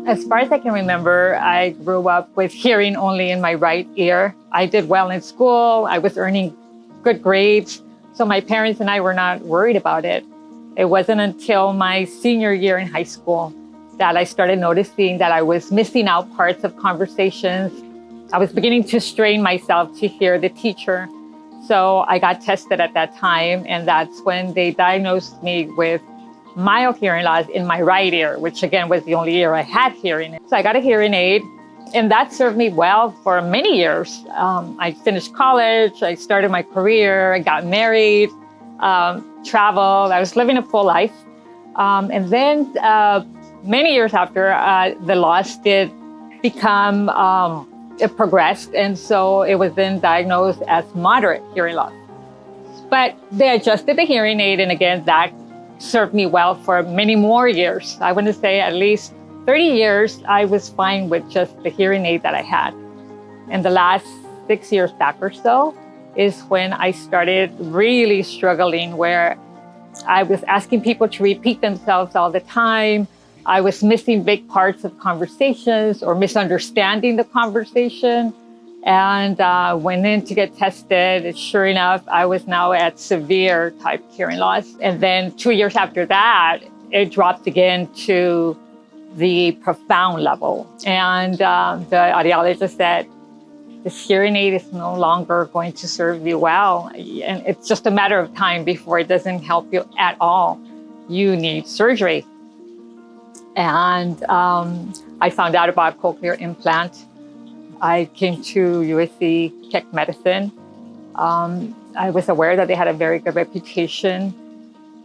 As far as I can remember, I grew up with hearing only in my right ear. I did well in school. I was earning good grades. So my parents and I were not worried about it. It wasn't until my senior year in high school that I started noticing that I was missing out parts of conversations. I was beginning to strain myself to hear the teacher. So I got tested at that time, and that's when they diagnosed me with mild hearing loss in my right ear, which again was the only ear I had hearing. So I got a hearing aid, and that served me well for many years. I finished college, I started my career, I got married, traveled, I was living a full life. And then many years after, the loss did become, it progressed. And so it was then diagnosed as moderate hearing loss. But they adjusted the hearing aid. And again, that served me well for many more years. I want to say at least 30 years, I was fine with just the hearing aid that I had. And the last 6 years back or so is when I started really struggling, where I was asking people to repeat themselves all the time. I was missing big parts of conversations or misunderstanding the conversation. And went in to get tested. Sure enough, I was now at severe type hearing loss. And then 2 years after that, it dropped again to the profound level. And the audiologist said, this hearing aid is no longer going to serve you well. And it's just a matter of time before it doesn't help you at all. You need surgery. And I found out about Cochlear Implant. I came to USC Keck Medicine. I was aware that they had a very good reputation.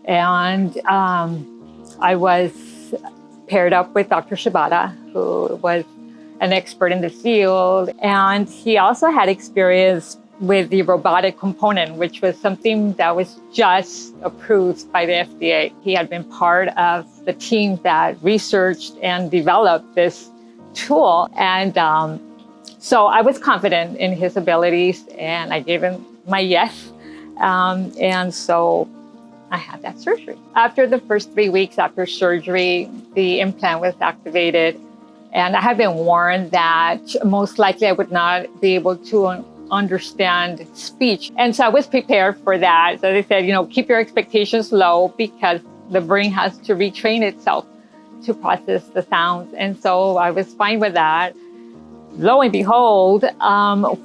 And I was paired up with Dr. Shibata, who was an expert in the field. And he also had experience with the robotic component, which was something that was just approved by the FDA. He had been part of the team that researched and developed this tool. And so I was confident in his abilities, and I gave him my yes. And so I had that surgery. After the first 3 weeks after surgery, the implant was activated. And I had been warned that most likely I would not be able to understand speech. And so I was prepared for that. So they said, keep your expectations low because the brain has to retrain itself to process the sounds. And so I was fine with that. Lo and behold,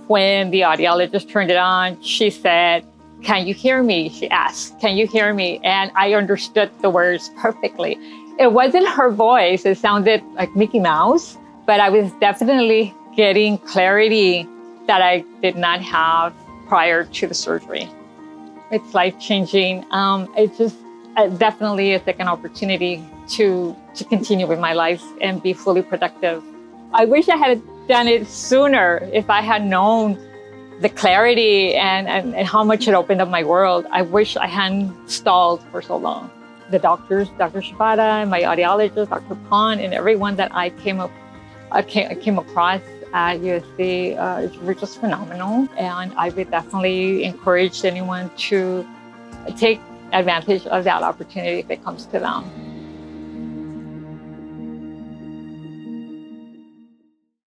when the audiologist turned it on, she said, "Can you hear me?" She asked, "Can you hear me?" And I understood the words perfectly. It wasn't her voice. It sounded like Mickey Mouse, but I was definitely getting clarity that I did not have prior to the surgery. It's life-changing. It just definitely is like an opportunity to continue with my life and be fully productive. I wish I had done it sooner. If I had known the clarity and how much it opened up my world, I wish I hadn't stalled for so long. The doctors, Dr. Shibata, and my audiologist, Dr. Pond, and everyone that I came across at USC were just phenomenal. And I would definitely encourage anyone to take advantage of that opportunity if it comes to them.